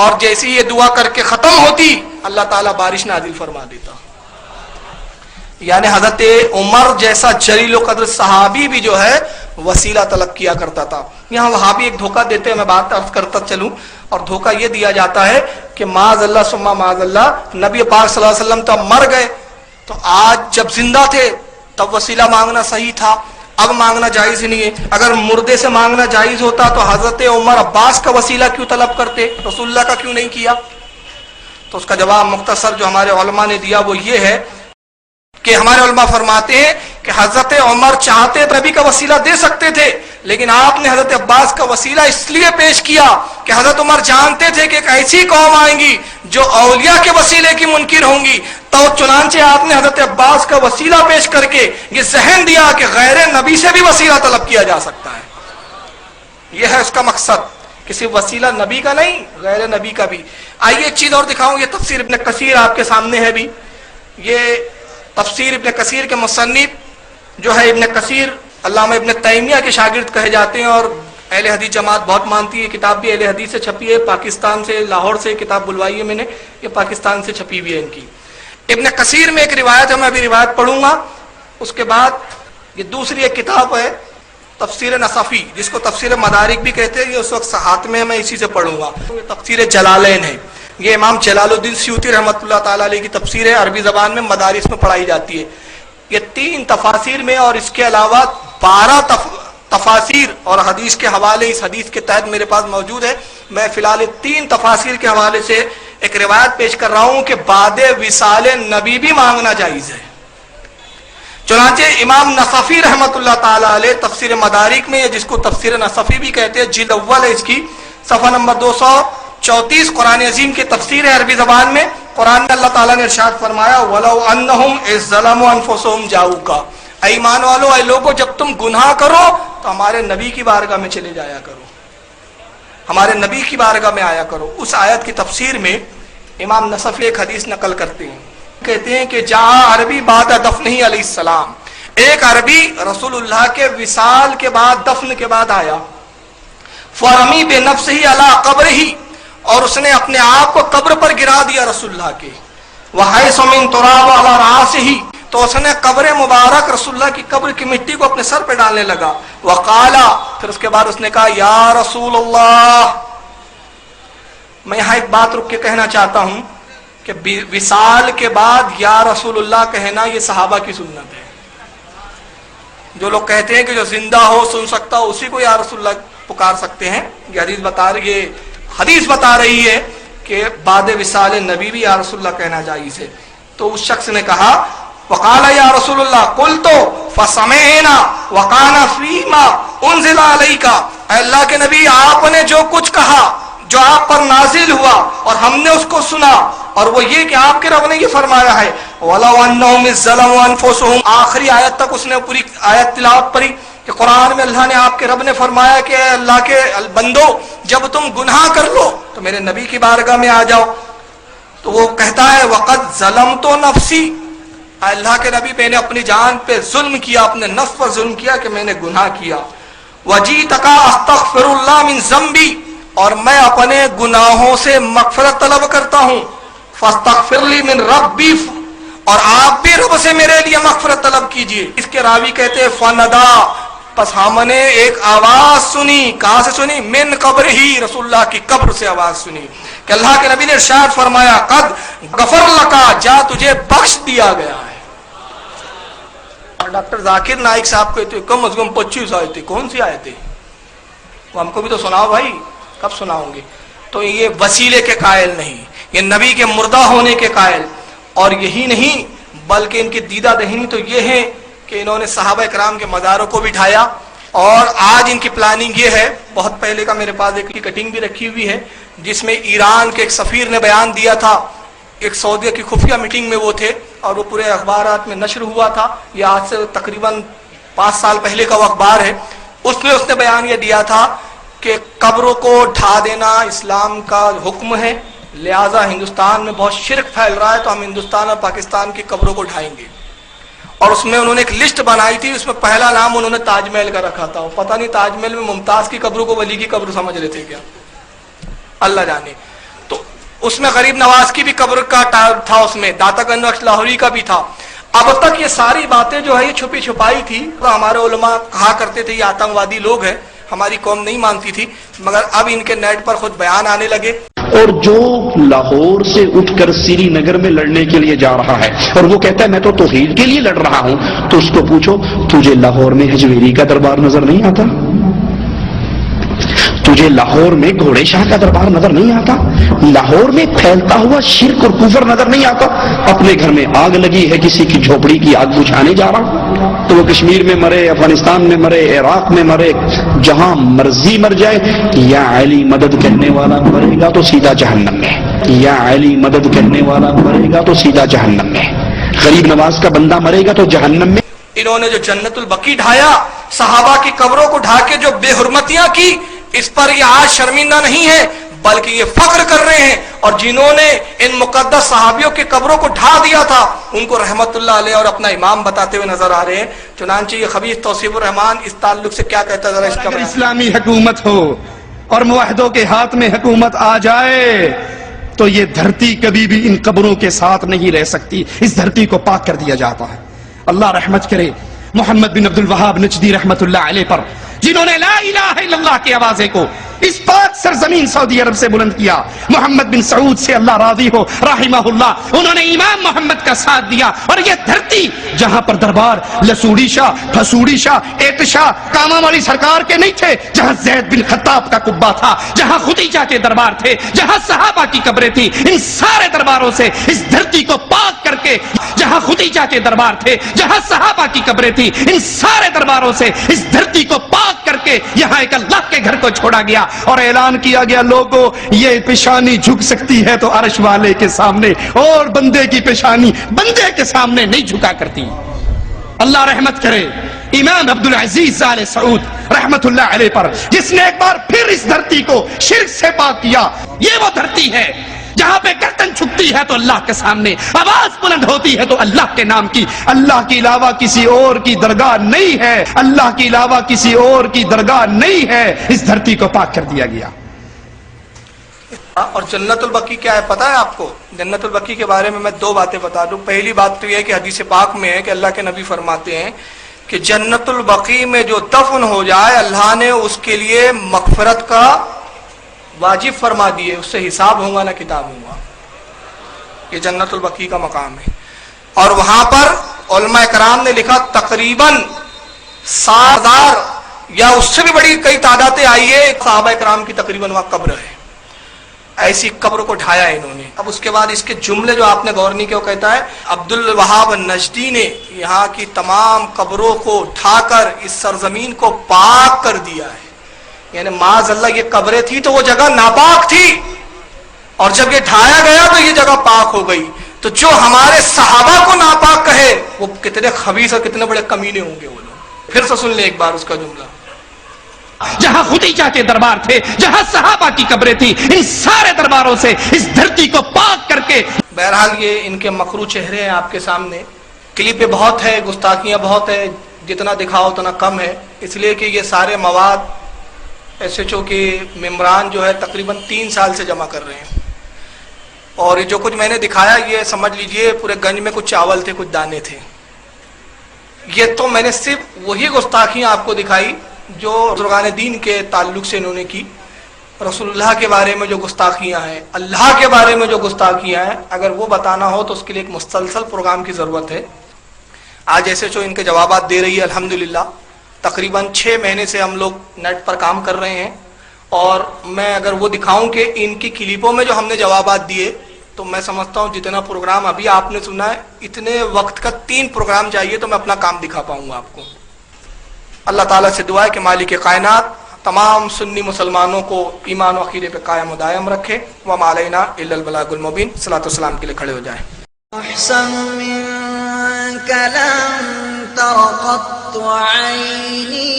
اور جیسی یہ دعا کر کے ختم ہوتی اللہ تعالیٰ بارش نازل فرما دیتا. یعنی حضرت عمر جیسا جلیل و قدر صحابی بھی جو ہے وسیلہ طلب کیا کرتا تھا. یہاں وہابی ایک دھوکہ دیتے ہیں, میں بات عرض کرتا چلوں, اور دھوکہ یہ دیا جاتا ہے کہ معاذ اللہ ثم معاذ اللہ نبی پاک صلی اللہ علیہ وسلم تو مر گئے, تو آج جب زندہ تھے تب وسیلہ مانگنا صحیح تھا, اب مانگنا جائز ہی نہیں ہے. اگر مردے سے مانگنا جائز ہوتا تو حضرت عمر عباس کا وسیلہ کیوں طلب کرتے, رسول اللہ کا کیوں نہیں کیا؟ تو اس کا جواب مختصر جو ہمارے علماء نے دیا وہ یہ ہے کہ ہمارے علماء فرماتے ہیں کہ حضرت عمر چاہتے نبی کا وسیلہ دے سکتے تھے, لیکن آپ نے حضرت عباس کا وسیلہ اس لیے پیش کیا کہ حضرت عمر جانتے تھے کہ ایک ایسی قوم آئیں گی جو اولیاء کے وسیلے کی منکر ہوں گی, تو چنانچہ آپ نے حضرت عباس کا وسیلہ پیش کر کے یہ ذہن دیا کہ غیر نبی سے بھی وسیلہ طلب کیا جا سکتا ہے. یہ ہے اس کا مقصد کہ صرف وسیلہ نبی کا نہیں غیر نبی کا بھی. آئیے ایک چیز اور دکھاؤں, یہ تفسیر ابن کثیر آپ کے سامنے ہے بھی. یہ تفسیر ابن کثیر کے مصنف جو ہے ابن کثیر علامہ ابن تیمیہ کے شاگرد کہے جاتے ہیں, اور اہل حدیث جماعت بہت مانتی ہے. کتاب بھی اہل حدیث سے چھپی ہے, پاکستان سے لاہور سے کتاب بلوائی ہے میں نے, یہ پاکستان سے چھپی ہوئی ہے ان کی. ابن کثیر میں ایک روایت ہے, میں ابھی روایت پڑھوں گا, اس کے بعد یہ دوسری ایک کتاب ہے تفسیر نصفی جس کو تفسیر مدارک بھی کہتے ہیں, یہ اس وقت ہاتھ میں ہے, میں اسی سے پڑھوں گا. یہ تفسیر جلالین ہے, یہ امام جلال الدین سیوطی رحمۃ اللہ تعالیٰ علیہ کی تفسیر ہے, عربی زبان میں مدارس میں پڑھائی جاتی ہے. یہ 3 تفاسیر میں اور اس کے علاوہ 12 تفاسیر اور حدیث کے حوالے اس حدیث کے تحت میرے پاس موجود ہے. میں فی الحال 3 تفاسیر کے حوالے سے ایک روایت پیش کر رہا ہوں کہ بعد وصال نبی بھی مانگنا جائز ہے. چنانچہ امام نصفی رحمۃ اللہ تعالیٰ علیہ تفسیر مدارک میں, جس کو تفسیر نصفی بھی کہتے ہیں, جلد اول ہے اس کی, صفحہ نمبر 234, قرآن عظیم کی تفسیر ہے عربی زبان میں. قرآن میں اللہ تعالیٰ نے ارشاد فرمایا وَلَوْ أَنَّهُمْ إِذْ ظَلَمُوا أَنفُسَهُمْ جَاءُوكَ, اے ایمان والو, اے لوگو, جب تم گناہ کرو تو ہمارے نبی کی بارگاہ میں چلے جایا کرو, ہمارے نبی کی بارگاہ میں آیا کرو. اس آیت کی تفسیر میں امام نصفی ایک حدیث نقل کرتے ہیں, کہتے ہیں کہ جہاں عربی بعد دفنہ علیہ السلام, ایک عربی رسول اللہ کے وصال کے بعد, دفن کے بعد آیا, فرمی بنفسہ علی قبرہ, اور اس نے اپنے آپ کو قبر پر گرا دیا رسول اللہ کے, وحیث من تراب علی راسہ, تو اس نے قبر مبارک رسول اللہ کی قبر کی مٹی کو اپنے سر پہ ڈالنے لگا. وقالا, پھر اس کے بعد اس نے کہا یا رسول اللہ. میں یہاں ایک بات رک کے کہنا چاہتا ہوں کہ وصال کے بعد یا رسول اللہ کہنا یہ صحابہ کی سنت ہے. جو لوگ کہتے ہیں کہ جو زندہ ہو سن سکتا ہو اسی کو یا رسول اللہ پکار سکتے ہیں, یہ حدیث بتا رہی ہے کہ بعد وصال نبی بھی یا رسول اللہ کہنا جائز ہے. تو اس شخص نے کہا وقال یا رسول اللہ قلت فسمعنا وكان فيما انزل عليك, اے اللہ کے نبی, آپ نے جو کچھ کہا جو آپ پر نازل ہوا اور ہم نے اس کو سنا, اور وہ یہ کہ آپ کے رب نے یہ فرمایا ہے وَلَوْ أَنَّهُمْ إِذْ ظَلَمُوا أَنفُسَهُمْ, آخری آیت تک اس نے پوری آیت تلاوت پڑھی کہ قرآن میں اللہ نے, آپ کے رب نے فرمایا کہ اے اللہ کے بندو, جب تم گناہ کر لو تو میرے نبی کی بارگاہ میں آ جاؤ. تو وہ کہتا ہے وَقَدْ ظَلَمْتُ نَفْسِي, اے اللہ کے نبی, میں نے اپنی جان پہ ظلم کیا, اپنے نفس پر ظلم کیا کہ میں نے گناہ کیا. وَجِئْتُكَ أَسْتَغْفِرُ اللَّهَ مِنْ ذَنبِي, اور میں اپنے گناہوں سے مغفرت طلب کرتا ہوں. فَاسْتَغْفِرْ لِي مِنْ رَبِّي, اور آپ بھی رب سے میرے لیے مغفرت طلب کیجئے. اس کے راوی کہتے ہیں فَنَدَا, پس ہم نے ایک آواز سنی. کہاں سے سنی؟ من قبر ہی, رسول اللہ کی قبر سے آواز سنی کہ اللہ کے نبی نے ارشاد فرمایا قد غفر لکا, جا تجھے بخش دیا گیا ہے. ڈاکٹر ذاکر نائک صاحب کہتے کم از کم 25 آئے تھے. کون سی آئے تھے وہ ہم کو بھی تو سناؤ بھائی, کب سناؤں گے. تو یہ وسیلے کے قائل نہیں, یہ نبی کے مردہ ہونے کے قائل. اور یہی نہیں بلکہ ان کی دیدہ دہنی تو یہ ہے کہ انہوں نے صحابہ کرام کے مزاروں کو بھی ڈھایا. اور آج ان کی پلاننگ یہ ہے, بہت پہلے کا میرے پاس ایک کٹنگ بھی رکھی ہوئی ہے جس میں ایران کے ایک سفیر نے بیان دیا تھا, ایک سعودیہ کی خفیہ میٹنگ میں وہ تھے اور وہ پورے اخبارات میں نشر ہوا تھا. یہ آج سے تقریباً 5 سال پہلے کا وہ اخبار ہے. اس نے بیان یہ دیا تھا کہ قبروں کو ڈھا دینا اسلام کا حکم ہے, لہٰذا ہندوستان میں بہت شرک پھیل رہا ہے تو ہم ہندوستان اور پاکستان کی قبروں کو ڈھائیں گے. اور اس میں انہوں نے ایک لسٹ بنائی تھی, اس میں پہلا نام انہوں نے تاج محل کا رکھا تھا. پتہ نہیں تاج محل میں ممتاز کی قبروں کو ولی کی قبر سمجھ رہے تھے کیا, اللہ جانے. تو اس میں غریب نواز کی بھی قبر کا تھا، اس میں داتا گنج بخش لاہوری کا بھی تھا. اب تک یہ ساری باتیں جو ہے یہ چھپی چھپائی تھی. ہمارے علماء کہا کرتے تھے یہ آتنکوادی لوگ ہیں، ہماری قوم نہیں مانتی تھی، مگر اب ان کے نیٹ پر خود بیان آنے لگے. اور جو لاہور سے اٹھ کر سری نگر میں لڑنے کے لیے جا رہا ہے اور وہ کہتا ہے میں تو توحید کے لیے لڑ رہا ہوں، تو اس کو پوچھو تجھے لاہور میں ہجویری کا دربار نظر نہیں آتا؟ تجھے لاہور میں گھوڑے شاہ کا دربار نظر نہیں آتا؟ لاہور میں پھیلتا ہوا شرک اور کفر نظر نہیں آتا؟ اپنے گھر میں آگ لگی ہے، کسی کی جھوپڑی کی آگ بجھانے جا رہا تو وہ کشمیر میں مرے، افغانستان میں مرے، عراق میں مرے، جہاں مرضی مر جائے، یا علی مدد کہنے والا مرے گا تو سیدھا جہنم میں، یا علی مدد کہنے والا مرے گا تو سیدھا جہنم میں، غریب نواز کا بندہ مرے گا تو جہنم میں. انہوں نے جو جنت البقیع ڈھایا، صحابہ کی قبروں کو ڈھا کے جو بے حرمتیاں کی، اس پر یہ آج شرمندہ نہیں ہے بلکہ یہ فخر کر رہے ہیں. اور جنہوں نے ان مقدس صحابیوں کی قبروں کو ڈھا دیا تھا ان کو رحمت اللہ علیہ اور اپنا امام بتاتے ہوئے نظر آ رہے ہیں. چنانچہ یہ خبیث توصیف الرحمان اس تعلق سے کیا کہتا ہے ذرا اس کا اگر اسلامی حکومت ہو اور موحدوں کے ہاتھ میں حکومت آ جائے تو یہ دھرتی کبھی بھی ان قبروں کے ساتھ نہیں رہ سکتی، اس دھرتی کو پاک کر دیا جاتا ہے. اللہ رحمت کرے محمد بن عبد الوہاب نجدی رحمت اللہ علیہ پر، جنہوں نے لا الہ الا اللہ کے آوازے کو اس پاک سرزمین سعودی عرب سے بلند کیا. محمد بن سعود سے اللہ راضی ہو رحمہ اللہ، انہوں نے امام محمد کا ساتھ دیا. اور یہ دھرتی جہاں پر دربار لسوڑی شاہ، پھسوڑی شاہ، اعتشاہ، کامہ والی سرکار کے نہیں تھے، جہاں زید بن خطاب کا قبہ تھا، جہاں خدیجہ کے دربار تھے، جہاں صحابہ کی قبریں تھیں، ان سارے درباروں سے اس دھرتی کو پاک کر کے، جہاں خدیجہ کے دربار تھے، جہاں صحابہ کی قبریں تھیں، ان سارے درباروں سے اس دھرتی کو پاک کر کے یہاں ایک اللہ کے گھر کو چھوڑا گیا اور اعلان کیا گیا لوگوں یہ پیشانی جھک سکتی ہے تو عرش والے کے سامنے، اور بندے کی پیشانی بندے کے سامنے نہیں جھکا کرتی. اللہ رحمت کرے امام عبدالعزیز آل سعود رحمت اللہ علیہ پر، جس نے ایک بار پھر اس دھرتی کو شرک سے پاک کیا. یہ وہ دھرتی ہے جہاں پہ گردن چھکتی ہے تو اللہ کے سامنے، آواز بلند ہوتی ہے تو اللہ کے نام کی. اللہ کے علاوہ کسی اور کی درگاہ نہیں ہے، اللہ کے علاوہ کسی اور کی درگاہ نہیں ہے. اس دھرتی کو پاک کر دیا گیا. اور جنت البقیع کیا ہے پتہ ہے آپ کو؟ جنت البقیع کے بارے میں دو باتیں بتا دوں. پہلی بات تو یہ ہے کہ حدیث پاک میں ہے کہ اللہ کے نبی فرماتے ہیں کہ جنت البقیع میں جو دفن ہو جائے اللہ نے اس کے لیے مغفرت کا واجب فرما دیے، اس سے حساب ہوگا نہ کتاب ہوگا. یہ جنت البقیع کا مقام ہے. اور وہاں پر علماء کرام نے لکھا تقریباً 7,000 یا اس سے بھی بڑی کئی تعدادیں آئی ہے صحابہ کرام کی تقریباً وہاں قبر ہے. ایسی قبر کو ڈھایا ہے انہوں نے. اب اس کے بعد اس کے جملے جو آپ نے غور نہیں کیا، وہ کہتا ہے عبد الوہاب نجدی نے یہاں کی تمام قبروں کو ڈھا کر اس سرزمین کو پاک کر دیا ہے. یعنی معاذ اللہ یہ قبریں تھی تو وہ جگہ ناپاک تھی، اور جب یہ ڈھایا گیا تو یہ جگہ پاک ہو گئی. تو جو ہمارے صحابہ کو ناپاک کہے وہ کتنے خبیث اور کتنے بڑے کمینے ہوں گے وہ لوگ. پھر سے سن لیں ایک بار اس کا جملہ. جہاں خدیجہ کے دربار تھے، جہاں صحابہ کی قبریں تھیں، ان سارے درباروں سے اس دھرتی کو پاک کر کے. بہرحال یہ ان کے مکروہ چہرے ہیں آپ کے سامنے. کلپ بہت ہے، گستاخیاں بہت ہے، جتنا دکھاؤ اتنا کم ہے. اس لیے کہ یہ سارے مواد ایس ایچ او کے ممبران جو ہے تقریباً 3 سال سے جمع کر رہے ہیں. اور یہ جو کچھ میں نے دکھایا یہ سمجھ لیجئے پورے گنج میں کچھ چاول تھے، کچھ دانے تھے. یہ تو میں نے صرف وہی گستاخیاں آپ کو دکھائی جو بزرگان دین کے تعلق سے انہوں نے کی. رسول اللہ کے بارے میں جو گستاخیاں ہیں، اللہ کے بارے میں جو گستاخیاں ہیں، اگر وہ بتانا ہو تو اس کے لیے ایک مسلسل پروگرام کی ضرورت ہے. آج ایسے جو ان کے جوابات دے رہی ہے الحمدللہ. تقریباً 6 مہینے سے ہم لوگ نیٹ پر کام کر رہے ہیں، اور میں اگر وہ دکھاؤں کہ ان کی کلپوں میں جو ہم نے جوابات دیے تو میں سمجھتا ہوں جتنا پروگرام ابھی آپ نے سنا ہے اتنے وقت کا 3 پروگرام چاہیے تو میں اپنا کام دکھا پاؤں گا آپ کو. اللہ تعالیٰ سے دعا ہے کہ مالک کائنات تمام سنی مسلمانوں کو ایمان و عقیدے پہ قائم و دائم رکھے. وما علینا الا البلاغ المبین. صلاۃ والسلام کے لیے کھڑے ہو جائیں. احسن منك لم تر قط عيني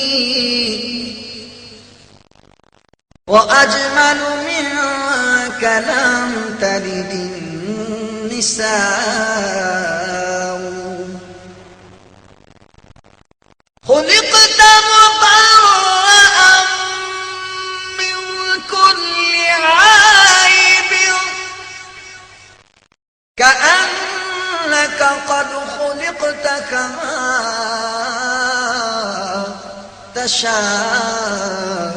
واجمل منك لم تلد النساء خلقت مبرأ من كل عيب كما تشاء